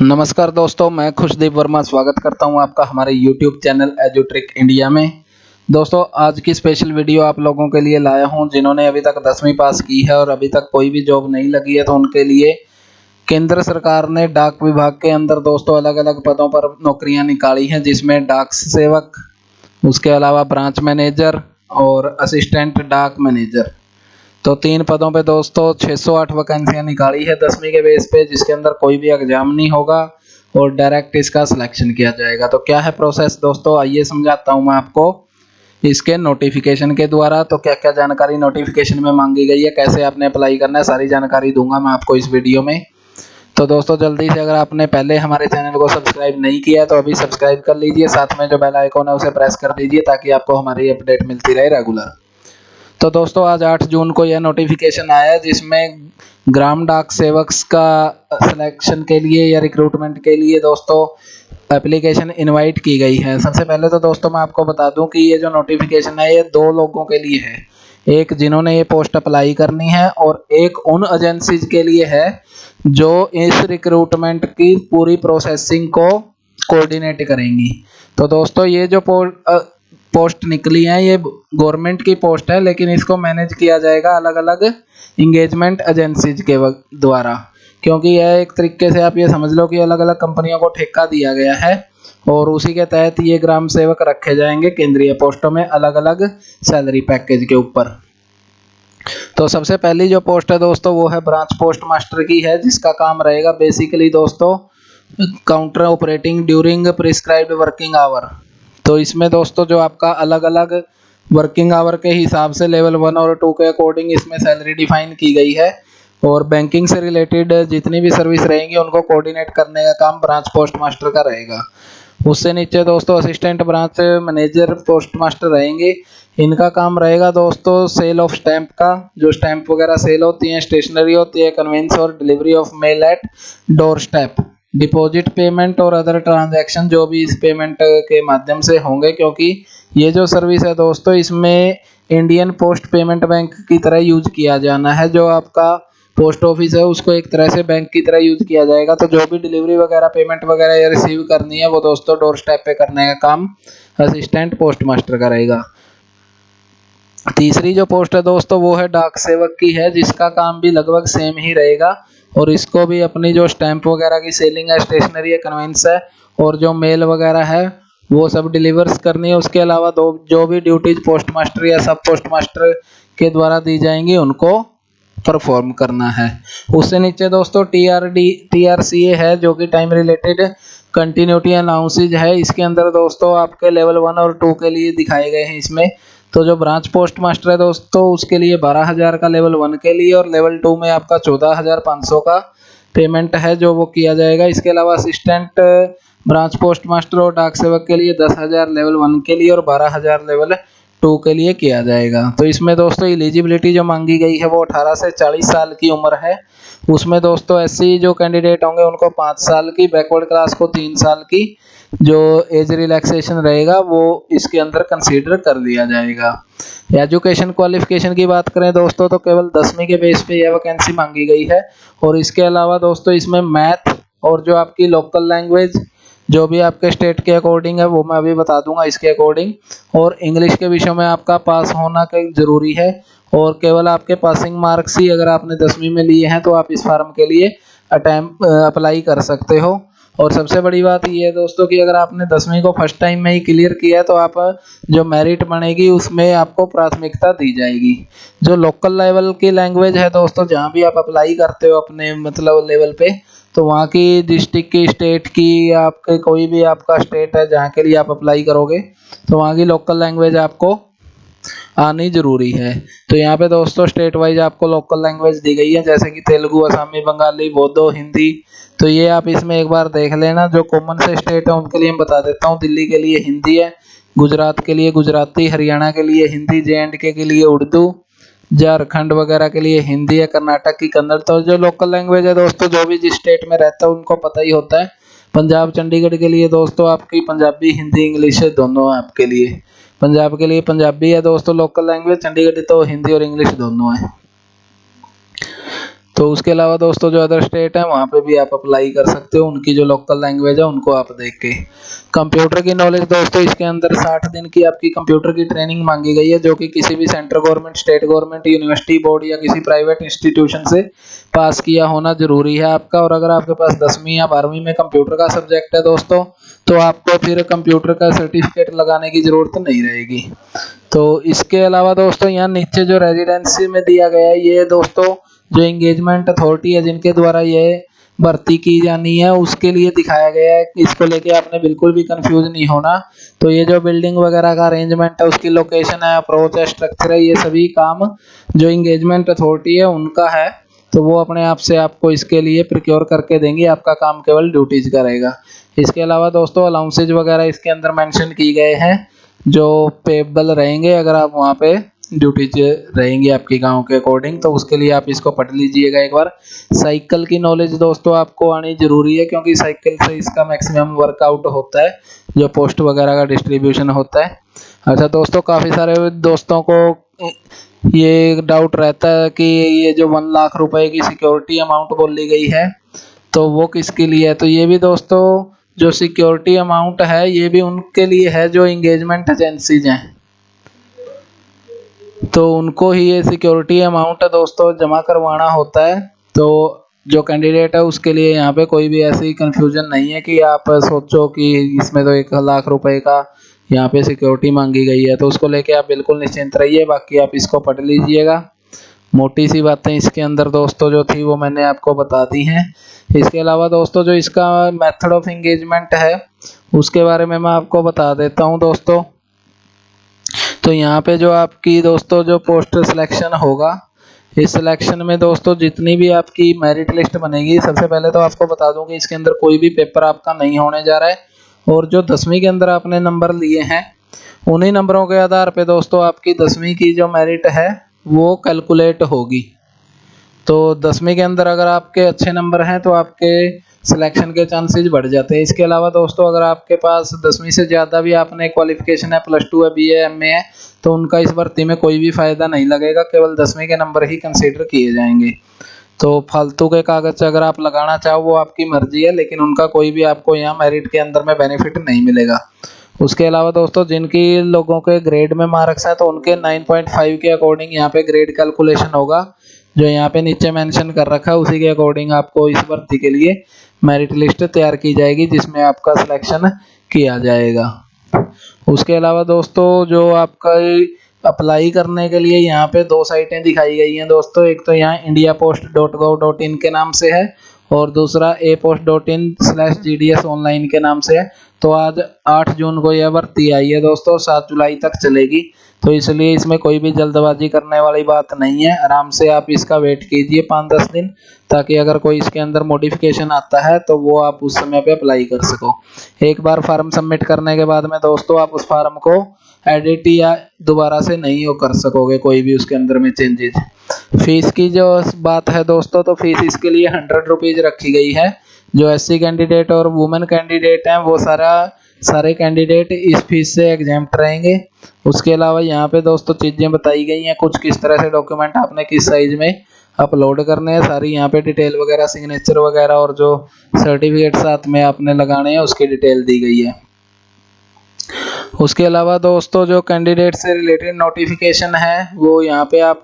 नमस्कार दोस्तों, मैं खुशदीप वर्मा स्वागत करता हूं आपका हमारे YouTube चैनल एजुट्रिक इंडिया में। दोस्तों, आज की स्पेशल वीडियो आप लोगों के लिए लाया हूं जिन्होंने अभी तक 10वीं पास की है और अभी तक कोई भी जॉब नहीं लगी है, तो उनके लिए केंद्र सरकार ने डाक विभाग के अंदर दोस्तों अलग-अलग पदों पर नौकरियां निकाली हैं, जिसमें डाक सेवक, उसके अलावा ब्रांच मैनेजर और असिस्टेंट डाक मैनेजर। तो 3 पदों पे दोस्तों 608 वैकेंसियां निकाली है 10वीं के बेस पे, जिसके अंदर कोई भी एग्जाम नहीं होगा और डायरेक्ट इसका सिलेक्शन किया जाएगा। तो क्या है प्रोसेस दोस्तों, आइए समझाता हूं मैं आपको इसके नोटिफिकेशन के द्वारा। तो क्या क्या जानकारी नोटिफिकेशन में मांगी गई है, कैसे आपने अप्लाई करना है, सारी जानकारी दूंगा मैं आपको इस वीडियो में। तो दोस्तों, जल्दी से अगर आपने पहले हमारे चैनल को सब्सक्राइब नहीं किया है तो अभी सब्सक्राइब कर लीजिए, साथ में जो बेल आइकन है उसे प्रेस कर दीजिए ताकि आपको हमारी अपडेट मिलती रहे रेगुलर। तो दोस्तों, आज 8 जून को यह नोटिफिकेशन आया है जिसमें ग्राम डाक सेवक्स का सिलेक्शन के लिए या रिक्रूटमेंट के लिए दोस्तों एप्लीकेशन इनवाइट की गई है। सबसे पहले तो दोस्तों मैं आपको बता दूं कि ये जो नोटिफिकेशन है ये 2 लोगों के लिए है, एक जिन्होंने ये पोस्ट अप्लाई करनी है और एक उन एजेंसीज के लिए है जो इस रिक्रूटमेंट की पूरी प्रोसेसिंग को कोऑर्डिनेट करेंगी। तो दोस्तों, ये जो पोस्ट निकली है ये गवर्नमेंट की पोस्ट है, लेकिन इसको मैनेज किया जाएगा अलग अलग इंगेजमेंट एजेंसीज के द्वारा, क्योंकि यह एक तरीके से आप ये समझ लो कि अलग अलग कंपनियों को ठेका दिया गया है और उसी के तहत ये ग्राम सेवक रखे जाएंगे केंद्रीय पोस्टों में अलग अलग सैलरी पैकेज के ऊपर। तो सबसे पहली जो पोस्ट है दोस्तों वो है ब्रांच पोस्ट मास्टर की है, जिसका काम रहेगा बेसिकली दोस्तों counter operating during prescribed working hour. तो इसमें दोस्तों जो आपका अलग अलग वर्किंग आवर के हिसाब से लेवल 1 और 2 के अकॉर्डिंग इसमें सैलरी डिफाइन की गई है और बैंकिंग से रिलेटेड जितनी भी सर्विस रहेंगी उनको कोऑर्डिनेट करने का काम ब्रांच पोस्ट मास्टर का रहेगा। उससे नीचे दोस्तों assistant branch manager post master रहेंगे। इनका काम रहेगा दोस्तों सेल ऑफ स्टैंप का, जो स्टैंप वगैरह सेल होती हैं, स्टेशनरी होती है, कन्वेंस और delivery of mail at door step, deposit payment और अदर ट्रांजैक्शन जो भी इस पेमेंट के माध्यम से होंगे, क्योंकि ये जो सर्विस है दोस्तों इसमें इंडियन पोस्ट पेमेंट बैंक की तरह यूज किया जाना है। जो आपका पोस्ट ऑफिस है उसको एक तरह से बैंक की तरह यूज किया जाएगा। तो जो भी डिलीवरी वगैरह पेमेंट वगैरह या रिसीव करनी है वो दोस्तों डोर स्टेप पे करने का काम असिस्टेंट पोस्ट मास्टर का रहेगा। तीसरी जो पोस्ट है दोस्तों वो है डाक सेवक की है, जिसका काम भी लगभग सेम ही रहेगा और इसको भी अपनी जो स्टैंप वगैरह की सेलिंग है, स्टेशनरी है, कन्वेंस है और जो मेल वगैरह है वो सब डिलीवर्स करनी है। उसके अलावा जो भी ड्यूटीज पोस्ट मास्टर या सब पोस्ट मास्टर के द्वारा दी जाएंगी उनको परफॉर्म करना है। उससे नीचे दोस्तों टीआरसीए है जो कि टाइम रिलेटेड कंटिन्यूटी अनाउंसेज है। इसके अंदर दोस्तों आपके लेवल 1 और 2 के लिए दिखाए गए हैं इसमें। तो जो ब्रांच पोस्ट मास्टर है दोस्तों उसके लिए 12,000 का लेवल 1 के लिए और लेवल 2 में आपका 14,500 का पेमेंट है जो वो किया जाएगा। इसके अलावा असिस्टेंट ब्रांच पोस्ट मास्टर और डाक सेवक के लिए 10,000 लेवल 1 के लिए और 12,000 लेवल 2 के लिए किया जाएगा। तो इसमें दोस्तों एलिजिबिलिटी जो मांगी गई है वो 18 से 40 साल की उम्र है। उसमें दोस्तों एससी जो कैंडिडेट होंगे उनको 5 साल की, बैकवर्ड क्लास को 3 साल की जो एज रिलैक्सेशन रहेगा वो इसके अंदर कंसीडर कर लिया जाएगा। एजुकेशन क्वालिफिकेशन की बात करें दोस्तों तो केवल 10वीं के बेस पे यह वैकेंसी मांगी गई है और इसके अलावा दोस्तों इसमें मैथ और जो आपकी लोकल लैंग्वेज जो भी आपके स्टेट के अकॉर्डिंग है वो मैं अभी बता दूंगा इसके अकॉर्डिंग, और इंग्लिश के विषयों में आपका पास होना का जरूरी है और केवल आपके पासिंग मार्क्स ही अगर आपने 10वीं में लिए हैं तो आप इस फार्म के लिए अप्लाई कर सकते हो। और सबसे बड़ी बात ये है दोस्तों कि अगर आपने 10वीं को फर्स्ट टाइम में ही क्लियर किया है तो आप जो मेरिट बनेगी उसमें आपको प्राथमिकता दी जाएगी। जो लोकल लेवल की लैंग्वेज है दोस्तों, जहाँ भी आप अप्लाई करते हो अपने मतलब लेवल पे, तो वहाँ की डिस्ट्रिक्ट की, स्टेट की, आपके कोई भी आपका स्टेट है जहाँ के लिए आप अप्लाई करोगे तो वहाँ की लोकल लैंग्वेज आपको आनी जरूरी है। तो यहाँ पे दोस्तों स्टेट वाइज आपको लोकल लैंग्वेज दी गई है जैसे कि तेलुगु, असमी, बंगाली, बोडो, हिंदी। तो ये आप इसमें एक बार देख लेना। जो कॉमन से स्टेट है उनके लिए मैं बता देता हूँ। दिल्ली के लिए हिंदी है, गुजरात के लिए गुजराती, हरियाणा के लिए हिंदी, जे&के के लिए उर्दू, झारखंड वगैरह के लिए हिंदी है, कर्नाटक की कन्नड़। तो जो लोकल लैंग्वेज है दोस्तों जो भी जिस स्टेट में रहता है उनको पता ही होता है। पंजाब चंडीगढ़ के लिए दोस्तों आपकी पंजाबी, हिंदी, इंग्लिश दोनों है आपके लिए। पंजाब के लिए पंजाबी है दोस्तों लोकल लैंग्वेज, चंडीगढ़ तो हिंदी और इंग्लिश दोनों है। तो उसके अलावा दोस्तों जो अदर स्टेट है वहाँ पे भी आप अप्लाई कर सकते हो, उनकी जो लोकल लैंग्वेज है उनको आप देख के। कंप्यूटर की नॉलेज दोस्तों इसके अंदर 60 दिन की आपकी कंप्यूटर की ट्रेनिंग मांगी गई है, जो कि किसी भी central government, state government, university board या किसी प्राइवेट इंस्टीट्यूशन से पास किया होना जरूरी है आपका। और अगर आपके पास 10वीं या 12वीं में कंप्यूटर का सब्जेक्ट है दोस्तों, तो आपको फिर कंप्यूटर का सर्टिफिकेट लगाने की जरूरत नहीं रहेगी। तो इसके अलावा दोस्तों यहाँ नीचे जो रेजिडेंसी में दिया गया है, ये दोस्तों जो एंगेजमेंट अथॉरिटी है जिनके द्वारा ये भर्ती की जानी है उसके लिए दिखाया गया है। इसको लेके आपने बिल्कुल भी कंफ्यूज नहीं होना। तो ये जो बिल्डिंग वगैरह का अरेंजमेंट है, उसकी लोकेशन है, अप्रोच है, स्ट्रक्चर है, ये सभी काम जो एंगेजमेंट अथॉरिटी है उनका है। तो वो अपने आप से आपको इसके लिए प्रिक्योर करके देंगे, आपका काम केवल ड्यूटीज करेगा। इसके अलावा दोस्तों अलाउंसेज वगैरह इसके अंदर मेंशन की गए हैं जो पेबल रहेंगे अगर आप वहाँ पे ड्यूटी रहेंगी आपकी गांव के अकॉर्डिंग, तो उसके लिए आप इसको पढ़ लीजिएगा एक बार। साइकिल की नॉलेज दोस्तों आपको आनी जरूरी है, क्योंकि साइकिल से इसका मैक्सिमम वर्कआउट होता है, जो पोस्ट वगैरह का डिस्ट्रीब्यूशन होता है। अच्छा दोस्तों, काफ़ी सारे दोस्तों को ये डाउट रहता है कि ये जो 1 लाख रुपए की सिक्योरिटी अमाउंट बोली गई है तो वो किसके लिए है। तो ये भी दोस्तों जो सिक्योरिटी अमाउंट है ये भी उनके लिए है जो एंगेजमेंट एजेंसीज हैं, तो उनको ही ये सिक्योरिटी अमाउंट दोस्तों जमा करवाना होता है। तो जो कैंडिडेट है उसके लिए यहाँ पे कोई भी ऐसी कंफ्यूजन नहीं है कि आप सोचो कि इसमें तो 1 लाख रुपए का यहाँ पे सिक्योरिटी मांगी गई है, तो उसको लेके आप बिल्कुल निश्चिंत रहिए। बाकी आप इसको पढ़ लीजिएगा। मोटी सी बातें इसके अंदर दोस्तों जो थी वो मैंने आपको बता दी हैं। इसके अलावा दोस्तों जो इसका मेथड ऑफ एंगेजमेंट है उसके बारे में मैं आपको बता देता हूँ दोस्तों। तो यहाँ पे जो आपकी दोस्तों जो पोस्ट सिलेक्शन होगा, इस सिलेक्शन में दोस्तों जितनी भी आपकी मेरिट लिस्ट बनेगी, सबसे पहले तो आपको बता दूं कि इसके अंदर कोई भी पेपर आपका नहीं होने जा रहा है। और जो 10वीं के अंदर आपने नंबर लिए हैं उन्हीं नंबरों के आधार पे दोस्तों आपकी 10वीं की जो मेरिट है वो कैलकुलेट होगी। तो 10वीं के अंदर अगर आपके अच्छे नंबर हैं तो आपके सिलेक्शन के चांसेस बढ़ जाते हैं। इसके अलावा दोस्तों अगर आपके पास 10वीं से ज़्यादा भी आपने क्वालिफिकेशन है, +2 है, BA MA है, तो उनका इस भर्ती में कोई भी फ़ायदा नहीं लगेगा, केवल 10वीं के नंबर ही कंसीडर किए जाएंगे। तो फालतू के कागज अगर आप लगाना चाहो वो आपकी मर्जी है, लेकिन उनका कोई भी आपको यहाँ मेरिट के अंदर में बेनिफिट नहीं मिलेगा। उसके अलावा दोस्तों जिनकी लोगों के ग्रेड में मार्क्स हैं तो उनके 9.5 के अकॉर्डिंग यहाँ पे ग्रेड कैलकुलेशन होगा, जो यहाँ पे नीचे मेंशन कर रखा है उसी के अकॉर्डिंग आपको इस भर्ती के लिए मेरिट लिस्ट तैयार की जाएगी जिसमें आपका सिलेक्शन किया जाएगा। उसके अलावा दोस्तों जो आपका अप्लाई करने के लिए यहाँ पे 2 साइटें दिखाई गई हैं दोस्तों। एक तो यहाँ indiapost.gov.in के नाम से है और दूसरा apost.in/gds ऑनलाइन के नाम से है। तो आज 8 जून को यह भर्ती आई है दोस्तों, 7 जुलाई तक चलेगी। तो इसलिए इसमें कोई भी जल्दबाजी करने वाली बात नहीं है, आराम से आप इसका वेट कीजिए 5-10 दिन, ताकि अगर कोई इसके अंदर मॉडिफिकेशन आता है तो वो आप उस समय पे अप्लाई कर सको। एक बार फार्म सबमिट करने के बाद में दोस्तों आप उस फार्म को एडिट या दोबारा से नहीं कर सकोगे कोई भी उसके अंदर में चेंजेस। फीस की जो बात है दोस्तों, तो फीस इसके लिए 100 रुपीज़ रखी गई है। जो SC कैंडिडेट और वुमेन कैंडिडेट हैं वो सारे कैंडिडेट इस फीस से एग्जेम्प्ट रहेंगे। उसके अलावा यहाँ पे दोस्तों चीज़ें बताई गई हैं, कुछ किस तरह से डॉक्यूमेंट आपने किस साइज में अपलोड करने हैं, सारी यहाँ पे डिटेल वगैरह, सिग्नेचर वगैरह और जो सर्टिफिकेट साथ में आपने लगाने हैं उसकी डिटेल दी गई है। उसके अलावा दोस्तों जो कैंडिडेट से रिलेटेड नोटिफिकेशन है वो यहाँ पे आप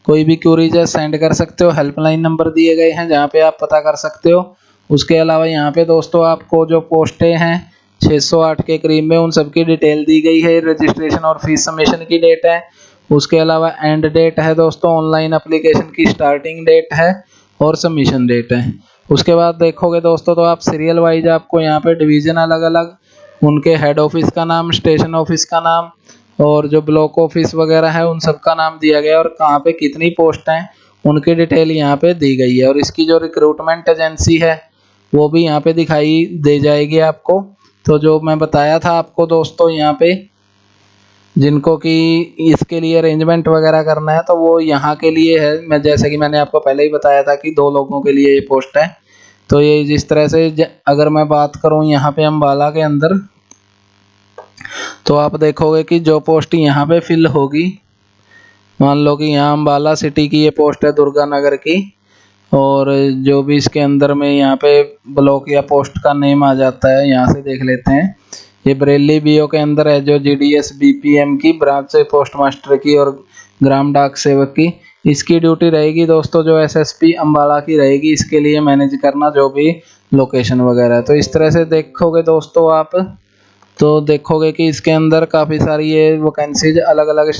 कोई भी क्यूरीज सेंड कर सकते हो, हेल्पलाइन नंबर दिए गए हैं जहाँ पे आप पता कर सकते हो। उसके अलावा यहाँ पे दोस्तों आपको जो पोस्टें हैं 608 के करीब में उन सबकी डिटेल दी गई है, रजिस्ट्रेशन और फीस सबमिशन की डेट है। उसके अलावा एंड डेट है दोस्तों, ऑनलाइन एप्लीकेशन की स्टार्टिंग डेट है और सबमिशन डेट है। उसके बाद देखोगे दोस्तों तो आप सीरियल वाइज आपको यहाँ पे डिवीज़न अलग अलग, उनके हेड ऑफिस का नाम, स्टेशन ऑफिस का नाम और जो ब्लॉक ऑफिस वगैरह है उन सब का नाम दिया गया है और कहाँ पे कितनी पोस्ट हैं उनकी डिटेल यहाँ पे दी गई है। और इसकी जो रिक्रूटमेंट एजेंसी है वो भी यहाँ पे दिखाई दे जाएगी आपको। तो जो मैं बताया था आपको दोस्तों यहाँ पे जिनको कि इसके लिए अरेंजमेंट वगैरह करना है तो वो यहाँ के लिए है। मैं जैसे कि मैंने आपको पहले ही बताया था कि 2 लोगों के लिए ये पोस्ट है। तो ये जिस तरह से अगर मैं बात करूँ यहाँ पे अम्बाला के अंदर, तो आप देखोगे कि जो पोस्ट यहाँ पे फिल होगी, मान लो कि यहाँ अम्बाला सिटी की ये पोस्ट है दुर्गा नगर की, और जो भी इसके अंदर में यहाँ पे ब्लॉक या पोस्ट का नेम आ जाता है, यहाँ से देख लेते हैं। ये बरेली बीओ के अंदर है जो जीडीएस बीपीएम की ब्रांच से पोस्ट मास्टर की और ग्राम डाक सेवक की इसकी ड्यूटी रहेगी दोस्तों, जो एसएसपी अंबाला की रहेगी, इसके लिए मैनेज करना जो भी लोकेशन वगैरह। तो इस तरह से देखोगे दोस्तों आप, तो देखोगे कि इसके अंदर काफ़ी सारी ये वैकेंसीज अलग अलग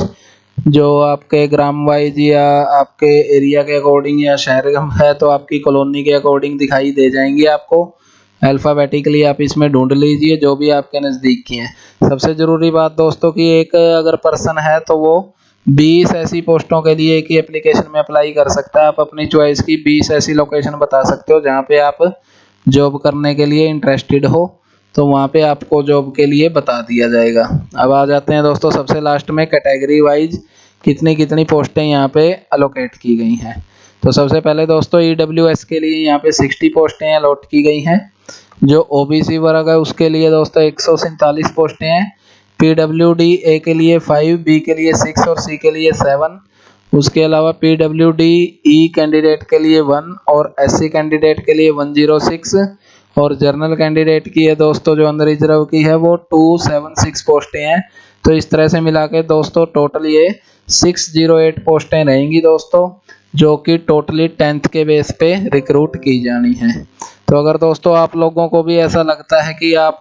जो आपके ग्राम वाइज या आपके एरिया के अकॉर्डिंग या शहर है तो आपकी कॉलोनी के अकॉर्डिंग दिखाई दे जाएंगी आपको। अल्फ़ाबेटिकली आप इसमें ढूंढ लीजिए जो भी आपके नज़दीक की हैं। सबसे ज़रूरी बात दोस्तों कि एक अगर पर्सन है तो वो 20 ऐसी पोस्टों के लिए एक ही एप्लीकेशन में अप्लाई कर सकता है। आप अपनी चॉइस की 20 ऐसी लोकेशन बता सकते हो जहाँ पे आप जॉब करने के लिए इंटरेस्टेड हो, तो वहाँ पे आपको जॉब के लिए बता दिया जाएगा। अब आ जाते हैं दोस्तों सबसे लास्ट में कैटेगरी वाइज कितनी कितनी पोस्टें यहाँ पे अलोकेट की गई हैं। तो सबसे पहले दोस्तों ईडब्ल्यूएस के लिए यहाँ पे 60 पोस्टें अलॉट की गई हैं। जो ओबीसी वर्ग है उसके लिए दोस्तों 147 पोस्टें हैं। पीडब्ल्यूडी ए के लिए 5, बी के लिए 6 और सी के लिए 7। उसके अलावा पीडब्ल्यूडी ई कैंडिडेट के लिए 1 और एससी कैंडिडेट के लिए 106 और जनरल कैंडिडेट की है दोस्तों जो अंदर रिजर्व की है वो 276 पोस्टें हैं। तो इस तरह से मिला के दोस्तों टोटल ये 608 पोस्टें रहेंगी दोस्तों, जो कि टोटली 10th के बेस पे रिक्रूट की जानी है। तो अगर दोस्तों आप लोगों को भी ऐसा लगता है कि आप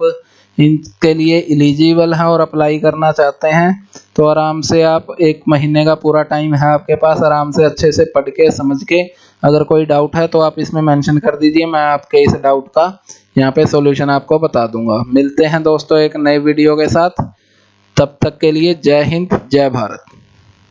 इनके लिए एलिजिबल हैं और अप्लाई करना चाहते हैं तो आराम से आप 1 महीने का पूरा टाइम है आपके पास, आराम से अच्छे से पढ़ के समझ के अगर कोई डाउट है तो आप इसमें मेंशन कर दीजिए, मैं आपके इस डाउट का यहाँ पे सॉल्यूशन आपको बता दूंगा। मिलते हैं दोस्तों एक नए वीडियो के साथ, तब तक के लिए जय हिंद जय भारत।